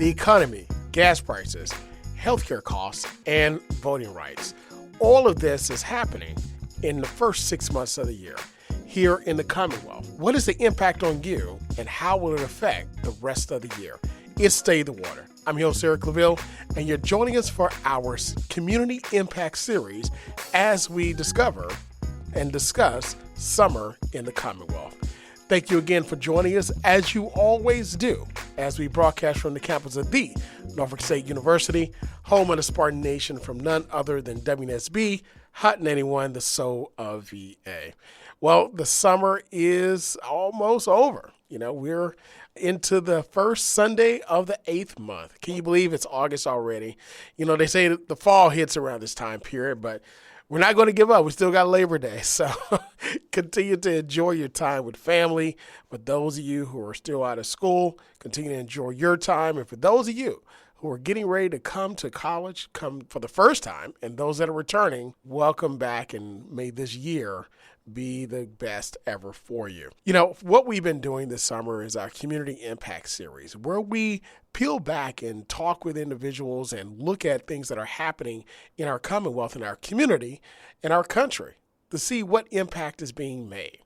the economy, gas prices, healthcare costs, and voting rights. All of this is happening in the first 6 months of the year here in the Commonwealth. What is the impact on you, and how will it affect the rest of the year? It's Stay the Water. I'm your host, Eric LaVille, and you're joining us for our Community Impact Series as we discover and discuss summer in the Commonwealth. Thank you again for joining us, as you always do, as we broadcast from the campus of the Norfolk State University, home of the Spartan Nation, from none other than WNSB, Hot 91, the soul of VA. Well, the summer is almost over. We're into the first Sunday of the 8th month. Can you believe it's August already? They say that the fall hits around this time period, but we're not going to give up. We still got Labor Day. So continue to enjoy your time with family. For those of you who are still out of school, continue to enjoy your time. And for those of you who are getting ready to come to college, come for the first time, and those that are returning, welcome back, and may this year be the best ever for you. What we've been doing this summer is our Community Impact Series, where we peel back and talk with individuals and look at things that are happening in our Commonwealth, in our community, in our country, to see what impact is being made.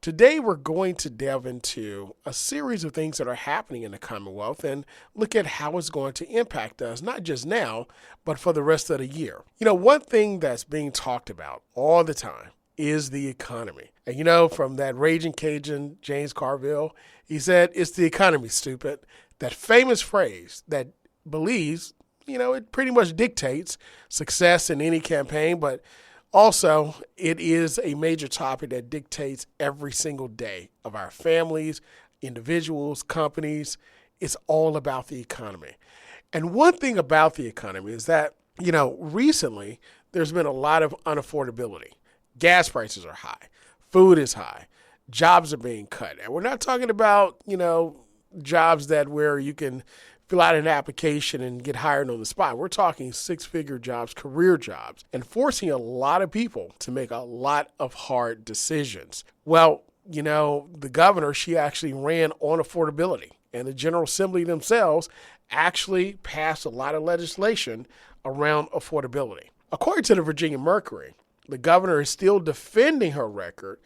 Today, we're going to delve into a series of things that are happening in the Commonwealth and look at how it's going to impact us, not just now, but for the rest of the year. One thing that's being talked about all the time is the economy. And from that raging Cajun, James Carville, he said, "It's the economy, stupid." That famous phrase that believes, it pretty much dictates success in any campaign, but also it is a major topic that dictates every single day of our families, individuals, companies. It's all about the economy. And one thing about the economy is that, recently there's been a lot of unaffordability. Gas prices are high. Food is high. Jobs are being cut. And we're not talking about, jobs where you can fill out an application and get hired on the spot. We're talking six-figure jobs, career jobs, and forcing a lot of people to make a lot of hard decisions. Well, the governor, she actually ran on affordability, and the General Assembly themselves actually passed a lot of legislation around affordability. According to the Virginia Mercury, the governor is still defending her record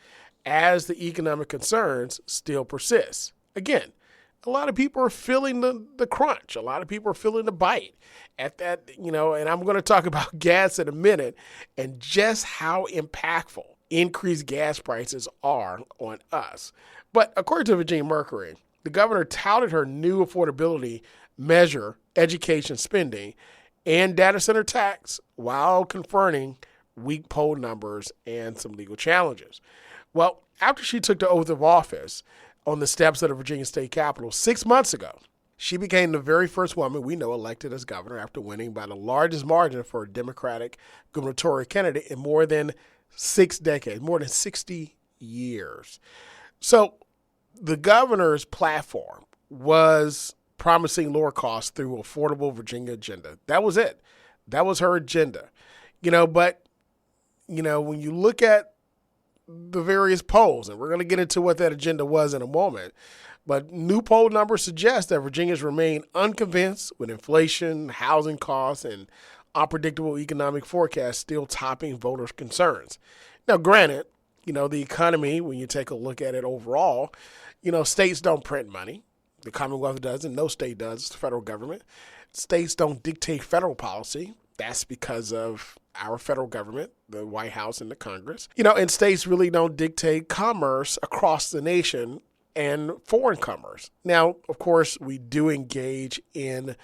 as the economic concerns still persist. Again, a lot of people are feeling the crunch. A lot of people are feeling the bite at that, and I'm going to talk about gas in a minute and just how impactful increased gas prices are on us. But according to Virginia Mercury, the governor touted her new affordability measure, education spending, and data center tax while confronting weak poll numbers and some legal challenges. Well, after she took the oath of office on the steps of the Virginia State Capitol 6 months ago, she became the very first woman we know elected as governor after winning by the largest margin for a Democratic gubernatorial candidate in more than 6 decades, more than 60 years. So the governor's platform was promising lower costs through Affordable Virginia agenda. That was it. That was her agenda. When you look at the various polls, and we're going to get into what that agenda was in a moment, but new poll numbers suggest that Virginians remain unconvinced with inflation, housing costs, and unpredictable economic forecasts still topping voters' concerns. Now, granted, the economy, when you take a look at it overall, states don't print money. The Commonwealth doesn't. No state does. It's the federal government. States don't dictate federal policy. That's because of our federal government, the White House and the Congress. And states really don't dictate commerce across the nation and foreign commerce. Now, of course, we do engage in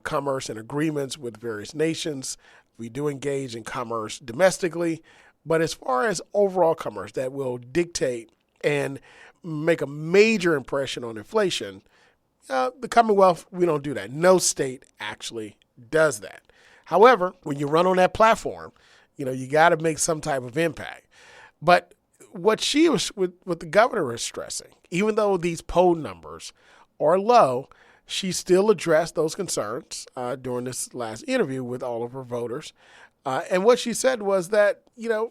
commerce and agreements with various nations. We do engage in commerce domestically. But as far as overall commerce that will dictate and make a major impression on inflation, the Commonwealth, we don't do that. No state actually does that. However, when you run on that platform, you got to make some type of impact. But what the governor is stressing, even though these poll numbers are low, she still addressed those concerns during this last interview with all of her voters. And what she said was that,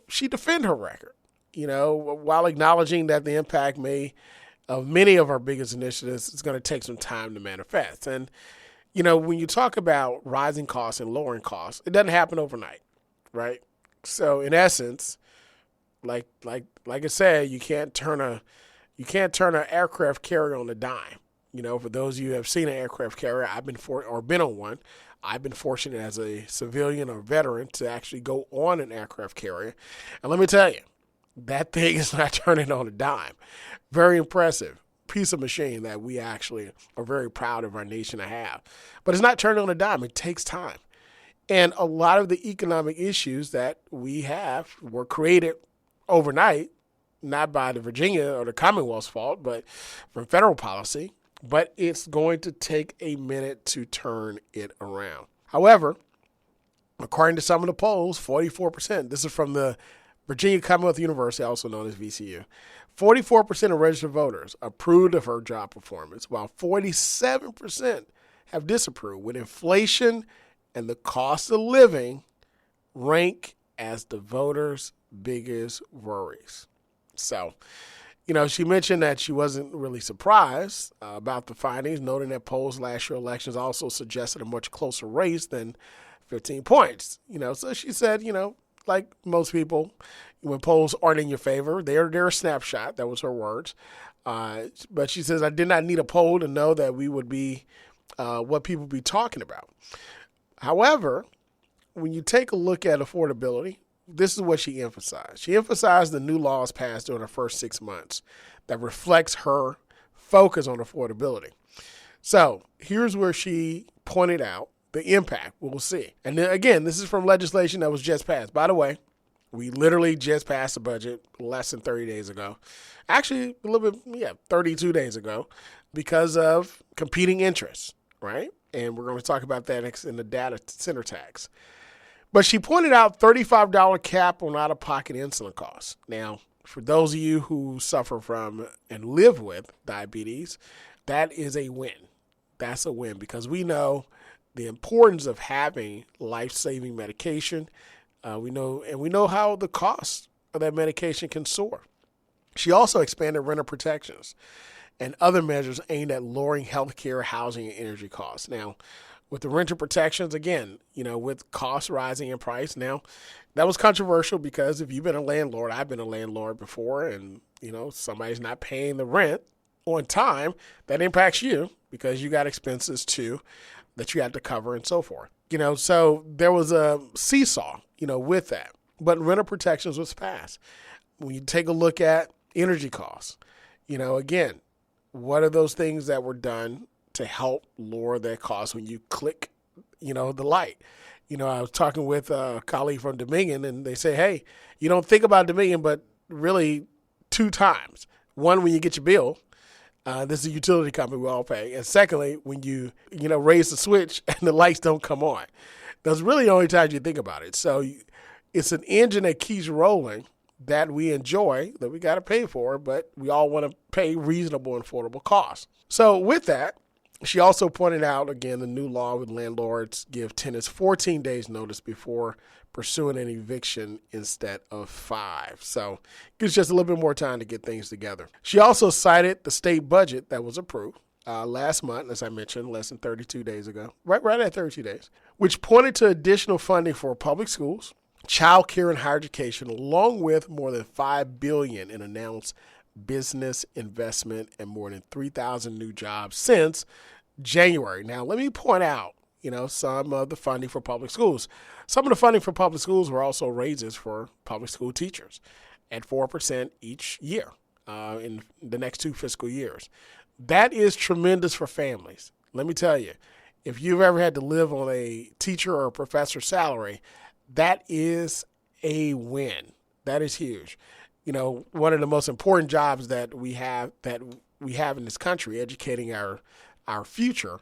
she defended her record, while acknowledging that the impact of many of our biggest initiatives is going to take some time to manifest. And, When you talk about rising costs and lowering costs, it doesn't happen overnight, right? So in essence, like I said, you can't turn an aircraft carrier on a dime. For those of you who have seen an aircraft carrier, been on one. I've been fortunate as a civilian or veteran to actually go on an aircraft carrier. And let me tell you, that thing is not turning on a dime. Very impressive piece of machine that we actually are very proud of our nation to have. But it's not turning on a dime. It takes time. And a lot of the economic issues that we have were created overnight, not by the Virginia or the Commonwealth's fault, but from federal policy. But it's going to take a minute to turn it around. However, according to some of the polls, 44%, this is from the Virginia Commonwealth University, also known as VCU, 44% of registered voters approved of her job performance, while 47% have disapproved, with inflation and the cost of living rank as the voters' biggest worries. So, she mentioned that she wasn't really surprised about the findings, noting that polls last year elections also suggested a much closer race than 15 points. So she said, like most people, when polls aren't in your favor, they're a snapshot. That was her words. But she says, I did not need a poll to know that we would be what people would be talking about. However, when you take a look at affordability, this is what she emphasized. She emphasized the new laws passed during her first 6 months that reflects her focus on affordability. So here's where she pointed out the impact. We'll see. And then again, this is from legislation that was just passed. By the way, we literally just passed the budget less than 30 days ago. Actually, a little bit, 32 days ago, because of competing interests, right? And we're going to talk about that next in the data center tax. But she pointed out $35 cap on out-of-pocket insulin costs. Now, for those of you who suffer from and live with diabetes, that is a win. That's a win because we know the importance of having life-saving medication. We know how the cost of that medication can soar. She also expanded renter protections and other measures aimed at lowering healthcare, housing, and energy costs. Now, with the renter protections, again, with costs rising in price. Now, that was controversial because if you've been a landlord, I've been a landlord before, and, somebody's not paying the rent on time, that impacts you because you got expenses too that you had to cover and so forth. So there was a seesaw, with that. But renter protections was passed. When you take a look at energy costs, again, what are those things that were done to help lower that cost when you click, the light? I was talking with a colleague from Dominion, and they say, hey, you don't think about Dominion, but really 2 times. One, when you get your bill. This is a utility company we all pay. And secondly, when you raise the switch and the lights don't come on. That's really the only time you think about it. So it's an engine that keeps rolling that we enjoy, that we got to pay for, but we all want to pay reasonable and affordable costs. So with that, she also pointed out, again, the new law with landlords give tenants 14 days notice before pursuing an eviction instead of 5. So gives just a little bit more time to get things together. She also cited the state budget that was approved last month, as I mentioned, less than 32 days ago, right at 32 days, which pointed to additional funding for public schools, child care, and higher education, along with more than $5 billion in announced business investment and more than 3,000 new jobs since January. Now, let me point out, some of the funding for public schools. Some of the funding for public schools were also raises for public school teachers at 4% each year in the next 2 fiscal years. That is tremendous for families. Let me tell you, if you've ever had to live on a teacher or a professor salary, that is a win. That is huge. One of the most important jobs that we have in this country, educating our future,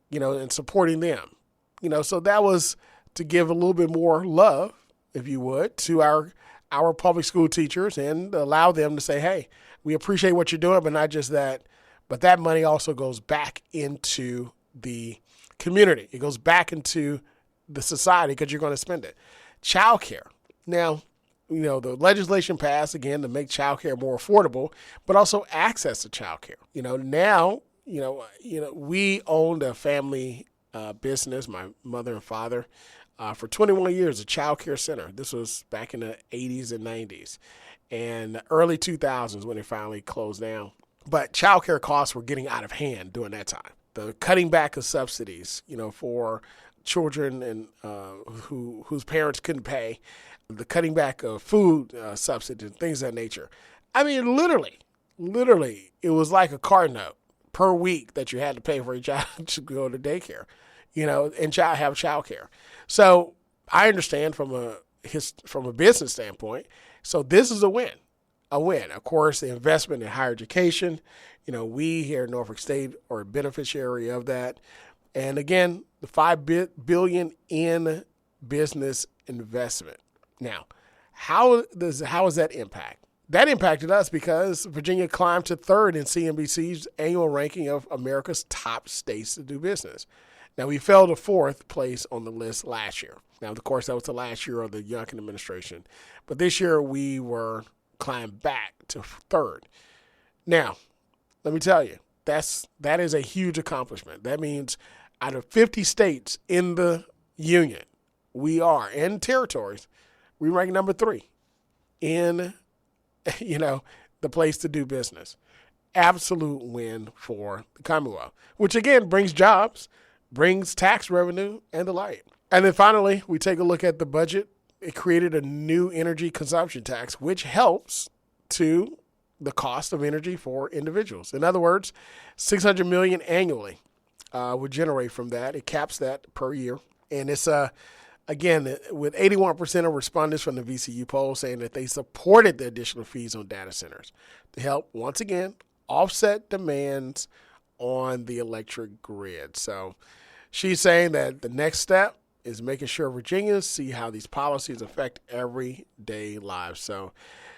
and supporting them. So that was to give a little bit more love, if you would, to our public school teachers and allow them to say, hey, we appreciate what you're doing, but not just that, but that money also goes back into the community. It goes back into the society because you're going to spend it. Child care. Now, the legislation passed, again, to make child care more affordable, but also access to child care. Now, we owned a family business, my mother and father, for 21 years, a child care center. This was back in the 80s and 90s and early 2000s when it finally closed down. But child care costs were getting out of hand during that time. The cutting back of subsidies, for children and whose parents couldn't pay, the cutting back of food subsidies, things of that nature. I mean, literally, it was like a car note per week that you had to pay for your child to go to daycare, and have child care. So I understand from a business standpoint. So this is a win. Of course, the investment in higher education, we here in Norfolk State are a beneficiary of that. And again, the $5 billion in business investment. Now, how does that impact? That impacted us because Virginia climbed to third in CNBC's annual ranking of America's top states to do business. Now, we fell to fourth place on the list last year. Now, of course, that was the last year of the Youngkin administration. But this year, we were climbed back to third. Now, let me tell you, that is a huge accomplishment. That means out of 50 states in the union, and territories, we rank number 3 in, the place to do business. Absolute win for the Commonwealth, which again brings jobs, brings tax revenue, and the like. And then finally, we take a look at the budget. It created a new energy consumption tax, which helps to the cost of energy for individuals. In other words, $600 million annually would generate from that. It caps that per year. And it's, again, with 81% of respondents from the VCU poll saying that they supported the additional fees on data centers to help, once again, offset demands on the electric grid. So she's saying that the next step is making sure Virginians see how these policies affect everyday lives. So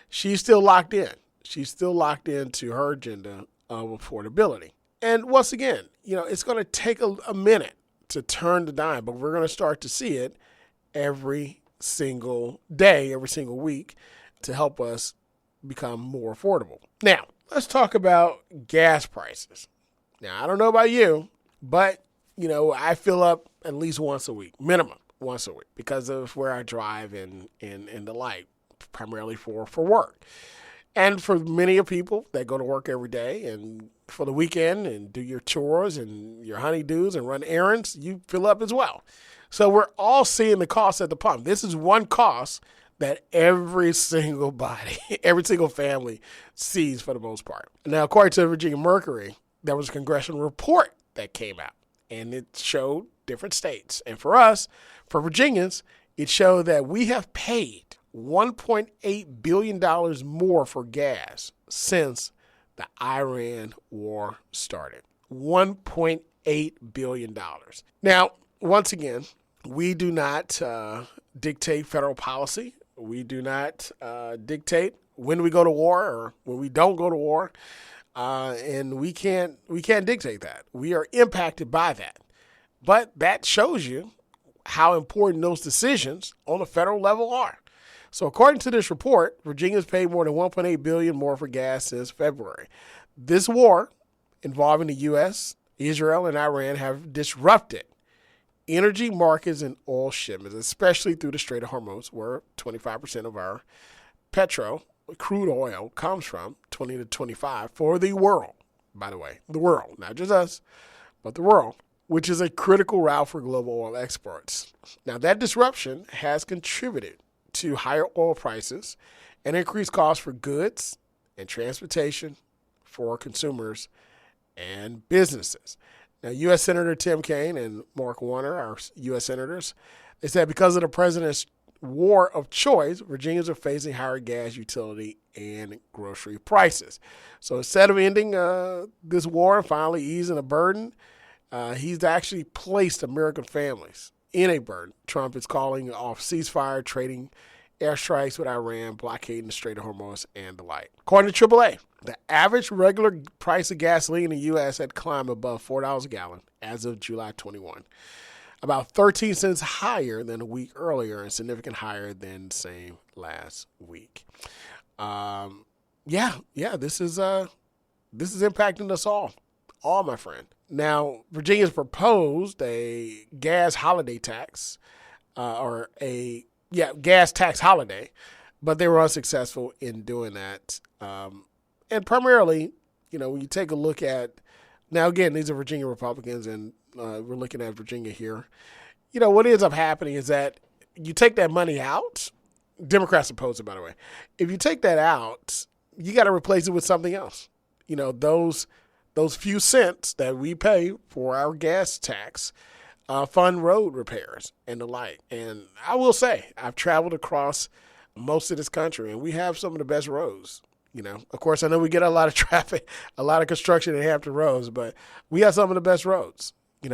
she's still locked in. She's still locked into her agenda of affordability. And once again, it's going to take a minute to turn the dime, but we're going to start to see it every single day, every single week to help us become more affordable. Now, let's talk about gas prices. Now, I don't know about you, but, I fill up at least once a week, minimum once a week, because of where I drive and the like, primarily for work. And for many of people that go to work every day and for the weekend and do your chores and your honeydews and run errands, you fill up as well. So we're all seeing the cost at the pump. This is one cost that every single every single family sees for the most part. Now, according to Virginia Mercury, there was a congressional report that came out, and it showed different states. And for us, for Virginians, it showed that we have paid $1.8 billion more for gas since the Iran war started. $1.8 billion. Now, once again, we do not dictate federal policy. We do not dictate when we go to war or when we don't go to war. And we can't dictate that. We are impacted by that. But that shows you how important those decisions on the federal level are. So according to this report, Virginia's paid more than $1.8 billion more for gas since February. This war involving the U.S., Israel, and Iran have disrupted energy markets and oil shipments, especially through the Strait of Hormuz, where 25% of our crude oil comes from, 20 to 25 for the world, by the way. The world, not just us, but the world, which is a critical route for global oil exports. Now, that disruption has contributed to higher oil prices and increased costs for goods and transportation for consumers and businesses. Now, U.S. Senator Tim Kaine and Mark Warner, our U.S. senators, they said because of the president's war of choice, Virginians are facing higher gas, utility, and grocery prices. So instead of ending this war and finally easing a burden, he's actually placed American families in a burden. Trump is calling off ceasefire, trading airstrikes with Iran, blockading the Strait of Hormuz, and the like. According to AAA, the average regular price of gasoline in the U.S. had climbed above $4 a gallon as of July 21, about 13 cents higher than a week earlier and significantly higher than the same last week. This is impacting us all, my friend. Now, Virginia's proposed a gas holiday tax, gas tax holiday, but they were unsuccessful in doing that. And primarily, when you take a look at, now again, these are Virginia Republicans, and we're looking at Virginia here. What ends up happening is that you take that money out. Democrats oppose it, by the way. If you take that out, you got to replace it with something else. Those few cents that we pay for our gas tax fund road repairs and the like. And I will say, I've traveled across most of this country, and we have some of the best roads. Of course, I know we get a lot of traffic, a lot of construction in Hampton Roads, but we have some of the best roads, in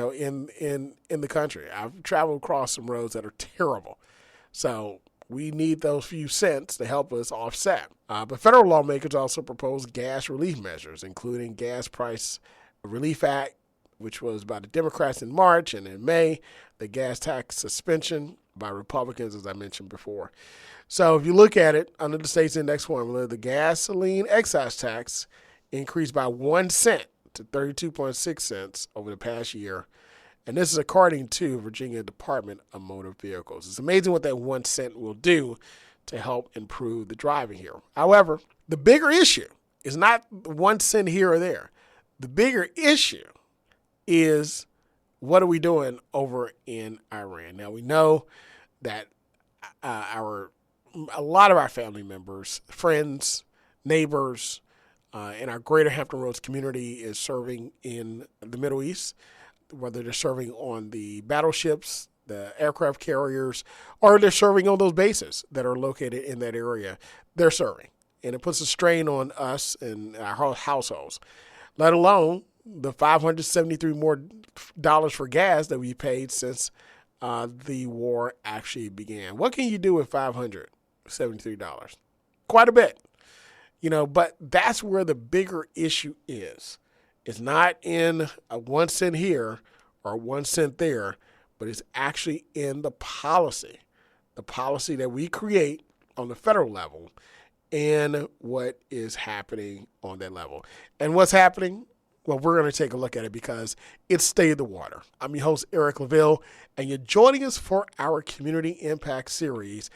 the country. I've traveled across some roads that are terrible. So we need those few cents to help us offset. But federal lawmakers also proposed gas relief measures, including Gas Price Relief Act, which was by the Democrats in March, and in May, the gas tax suspension by Republicans, as I mentioned before. So if you look at it, under the state's index formula, the gasoline excise tax increased by 1 cent to 32.6 cents over the past year. And this is according to Virginia Department of Motor Vehicles. It's amazing what that 1 cent will do to help improve the driving here. However, the bigger issue is not 1 cent here or there. The bigger issue is, what are we doing over in Iran? Now, we know that a lot of our family members, friends, neighbors in our greater Hampton Roads community is serving in the Middle East, whether they're serving on the battleships, the aircraft carriers, or they're serving on those bases that are located in that area. They're serving. And it puts a strain on us and our households, let alone the $573 more for gas that we paid since the war actually began. What can you do with $573? Quite a bit. But that's where the bigger issue is. It's not in a 1 cent here or 1 cent there, but it's actually in the policy that we create on the federal level and what is happening on that level. And what's happening? Well, we're going to take a look at it because it's Stay in the Water. I'm your host, Eric LaVille, and you're joining us for our Community Impact Series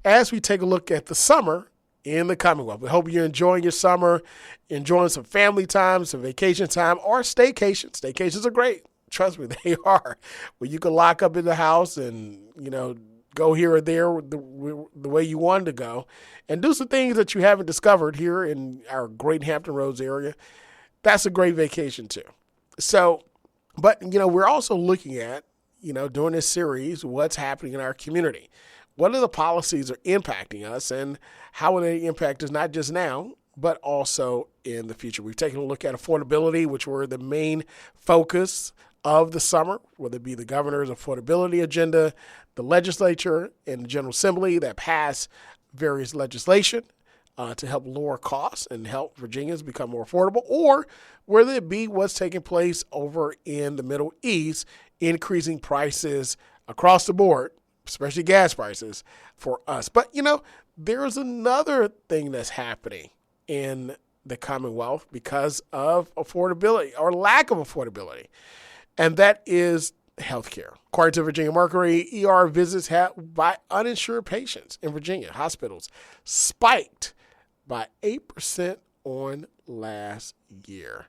as we take a look at the summer in the Commonwealth. We hope you're enjoying your summer, enjoying some family time, some vacation time, or staycation. Staycations are great. Trust me, they are. Where you can lock up in the house and, go here or there the way you wanted to go and do some things that you haven't discovered here in our great Hampton Roads area. That's a great vacation too. So, but, we're also looking at, during this series, what's happening in our community. What are the policies that are impacting us, and how will they impact us not just now, but also in the future? We've taken a look at affordability, which were the main focus of the summer, whether it be the governor's affordability agenda, the legislature and the General Assembly that passed various legislation to help lower costs and help Virginians become more affordable, or whether it be what's taking place over in the Middle East, increasing prices across the board, especially gas prices for us. But, there's another thing that's happening in the Commonwealth because of affordability or lack of affordability, and that is healthcare. According to Virginia Mercury, ER visits by uninsured patients in Virginia hospitals spiked by 8% on last year.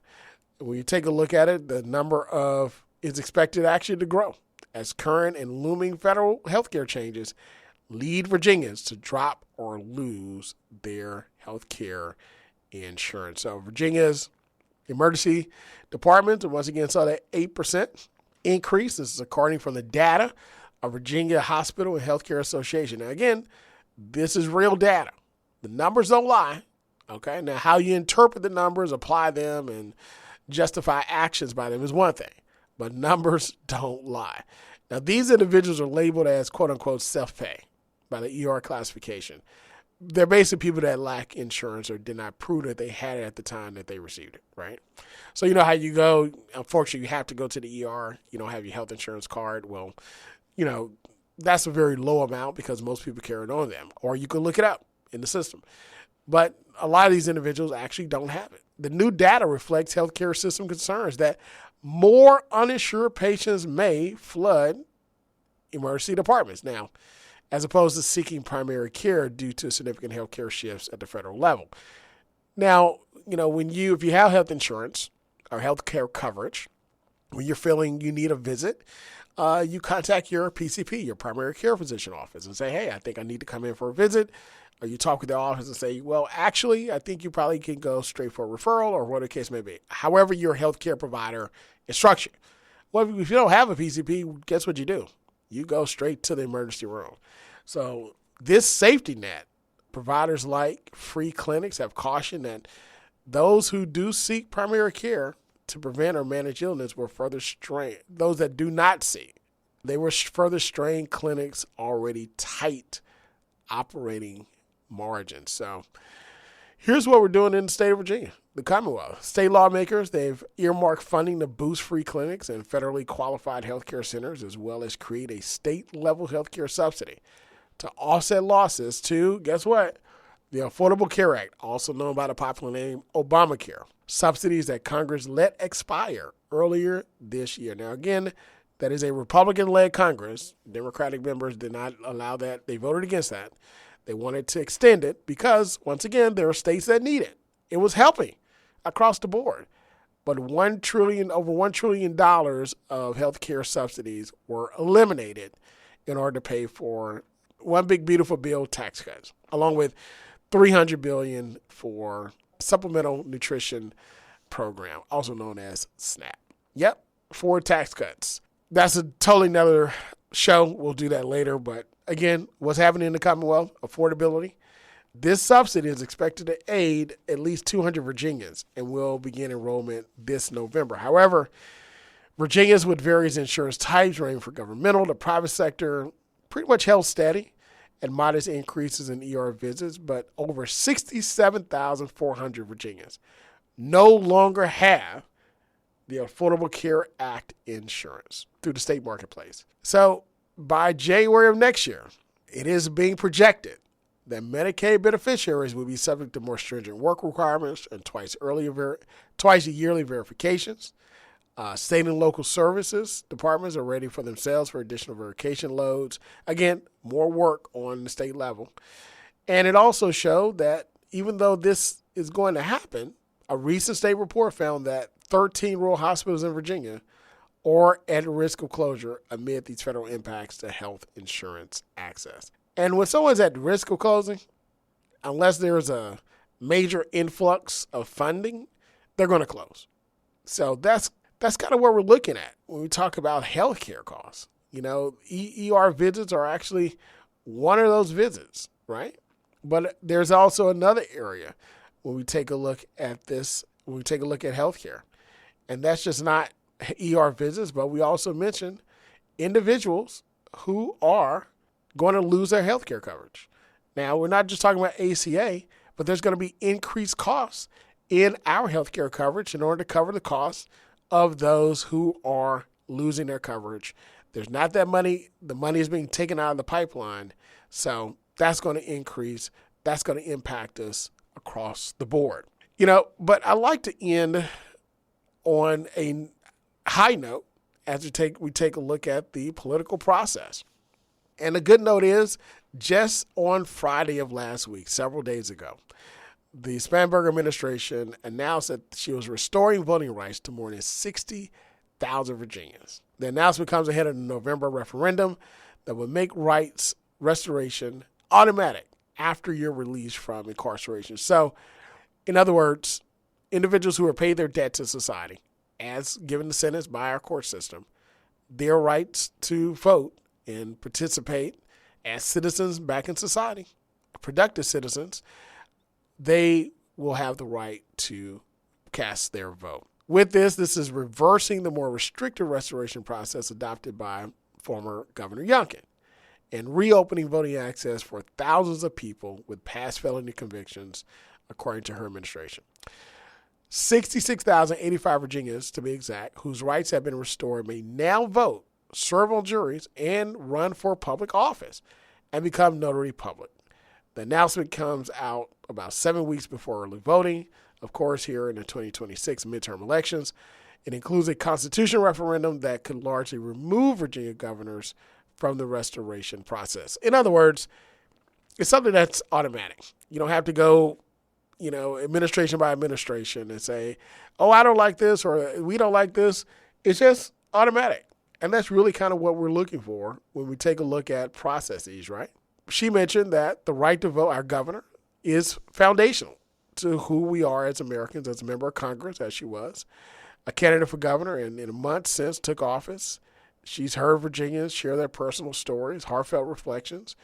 When you take a look at it, the number is expected actually to grow as current and looming federal healthcare changes lead Virginians to drop or lose their healthcare insurance. So Virginia's emergency departments, once again, saw that 8% increase. This is according from the data of Virginia Hospital and Healthcare Association. Now, again, this is real data. The numbers don't lie. Okay. Now, how you interpret the numbers, apply them, and justify actions by them is one thing, but numbers don't lie. Now, these individuals are labeled as quote unquote self-pay by the ER classification. They're basically people that lack insurance or did not prove that they had it at the time that they received it, right? So you know how you go, unfortunately, you have to go to the ER, you don't have your health insurance card. Well, that's a very low amount because most people carry it on them, or you can look it up in the system. But a lot of these individuals actually don't have it. The new data reflects healthcare system concerns that more uninsured patients may flood emergency departments now, as opposed to seeking primary care due to significant healthcare shifts at the federal level. Now, if you have health insurance or healthcare coverage, when you're feeling you need a visit, you contact your PCP, your primary care physician office, and say, hey, I think I need to come in for a visit. Or you talk with their office and say, well, actually, I think you probably can go straight for a referral or whatever the case may be. However your healthcare provider instructs you. Well, if you don't have a PCP, guess what you do? You go straight to the emergency room. So this safety net, providers like free clinics have cautioned that those who do seek primary care to prevent or manage illness will further strain those that do not seek. They will further strain clinics already tight operating margins. So here's what we're doing in the state of Virginia, the Commonwealth. State lawmakers, they've earmarked funding to boost free clinics and federally qualified healthcare centers, as well as create a state-level healthcare subsidy to offset losses to, guess what? The Affordable Care Act, also known by the popular name Obamacare. Subsidies that Congress let expire earlier this year. Now, again, that is a Republican-led Congress. Democratic members did not allow that. They voted against that. They wanted to extend it because, once again, there are states that need it. It was helping across the board. But over $1 trillion of health care subsidies were eliminated in order to pay for one big beautiful bill, tax cuts, along with $300 billion for supplemental nutrition program, also known as SNAP. Yep, 4 tax cuts. That's a totally another show. We'll do that later. But again, what's happening in the Commonwealth? Affordability. This subsidy is expected to aid at least 200 Virginians and will begin enrollment this November. However, Virginians with various insurance types, ranging from governmental to private sector, pretty much held steady and modest increases in ER visits, but over 67,400 Virginians no longer have the Affordable Care Act insurance through the state marketplace. So by January of next year, it is being projected that Medicaid beneficiaries will be subject to more stringent work requirements and twice yearly verifications. State and local services departments are ready for themselves for additional verification loads. Again, more work on the state level. And it also showed that even though this is going to happen, a recent state report found that 13 rural hospitals in Virginia are at risk of closure amid these federal impacts to health insurance access. And when someone's at risk of closing, unless there's a major influx of funding, they're going to close. So that's kind of what we're looking at when we talk about healthcare costs. ER visits are actually one of those visits, right? But there's also another area when we take a look at this, when we take a look at healthcare. And that's just not ER visits, but we also mentioned individuals who are going to lose their healthcare coverage. Now, we're not just talking about ACA, but there's going to be increased costs in our healthcare coverage in order to cover the costs of those who are losing their coverage. There's not that money. The money is being taken out of the pipeline. So that's going to increase. That's going to impact us across the board. But I like to end on a high note as we take a look at the political process. And the good note is, just on Friday of last week, several days ago, the Spanberger administration announced that she was restoring voting rights to more than 60,000 Virginians. The announcement comes ahead of the November referendum that would make rights restoration automatic after you're released from incarceration. So, in other words, individuals who have paid their debt to society, as given the sentence by our court system, their rights to vote and participate as citizens back in society, productive citizens, they will have the right to cast their vote. With this is reversing the more restrictive restoration process adopted by former Governor Youngkin and reopening voting access for thousands of people with past felony convictions, according to her administration. 66,085 Virginians, to be exact, whose rights have been restored may now vote, serve on juries, and run for public office and become notary public. The announcement comes out about 7 weeks before early voting, of course, here in the 2026 midterm elections. It includes a constitutional referendum that could largely remove Virginia governors from the restoration process. In other words, it's something that's automatic. You don't have to go, administration by administration and say, oh, I don't like this or we don't like this. It's just automatic. And that's really kind of what we're looking for when we take a look at processes, right? She mentioned that the right to vote, our governor, is foundational to who we are as Americans, as a member of Congress, as she was, a candidate for governor, and in a month since took office. She's heard Virginians share their personal stories, heartfelt reflections,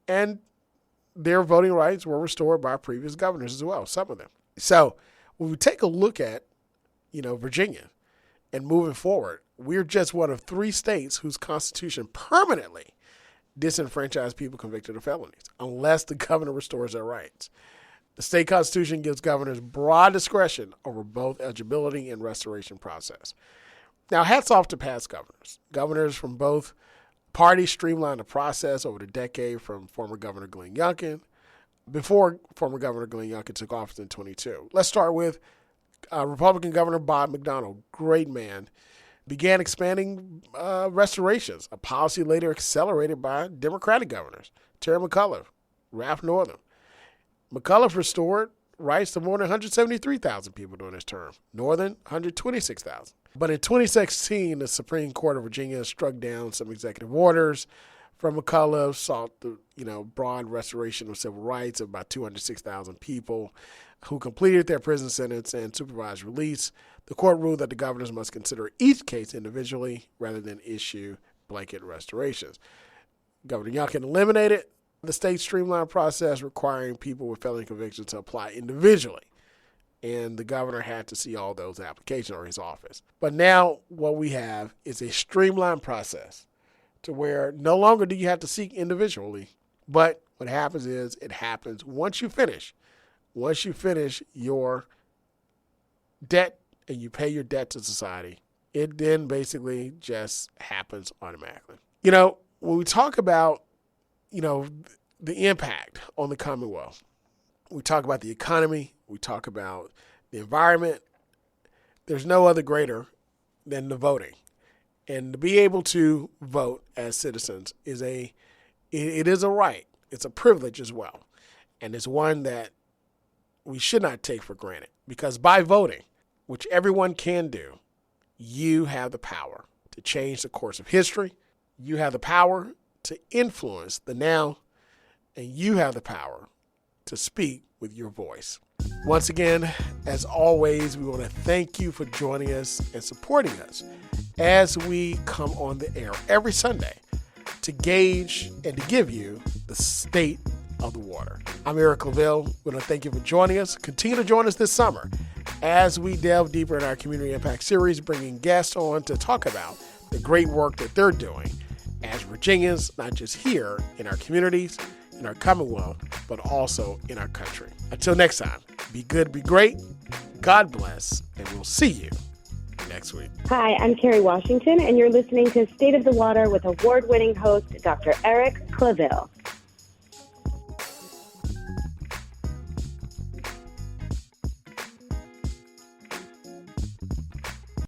and their voting rights were restored by previous governors as well, some of them. So when we take a look at, Virginia and moving forward, we're just one of 3 states whose constitution permanently disenfranchised people convicted of felonies unless the governor restores their rights. The state constitution gives governors broad discretion over both eligibility and restoration process. Now, hats off to past governors. Governors from both parties streamlined the process over the decade, from former Governor Glenn Youngkin, before former Governor Glenn Youngkin took office in 2022. Let's start with Republican Governor Bob McDonnell, great man, began expanding restorations, a policy later accelerated by Democratic governors, Terry McAuliffe, Ralph Northam. McAuliffe restored rights to more than 173,000 people during his term, Northam 126,000. But in 2016, the Supreme Court of Virginia struck down some executive orders from McAuliffe, sought the broad restoration of civil rights of about 206,000 people who completed their prison sentence and supervised release. The court ruled that the governors must consider each case individually rather than issue blanket restorations. Governor Youngkin eliminated the state streamlined process requiring people with felony convictions to apply individually. And the governor had to see all those applications or his office. But now what we have is a streamlined process to where no longer do you have to seek individually. But what happens is it happens once you finish your debt and you pay your debt to society, it then basically just happens automatically. When we talk about, the impact on the Commonwealth, we talk about the economy, we talk about the environment, there's no other greater than the voting. And to be able to vote as citizens is a right. It's a privilege as well. And it's one that we should not take for granted, because by voting, which everyone can do, you have the power to change the course of history. You have the power to influence the now, and you have the power to speak with your voice. Once again, as always, we want to thank you for joining us and supporting us as we come on the air every Sunday to gauge and to give you the state of the water. I'm Eric Lavelle. We want to thank you for joining us. Continue to join us this summer as we delve deeper in our Community Impact series, bringing guests on to talk about the great work that they're doing as Virginians, not just here in our communities, in our Commonwealth, but also in our country. Until next time, be good, be great, God bless, and we'll see you next week. Hi, I'm Carrie Washington, and you're listening to State of the Water with award-winning host Dr. Eric Claville.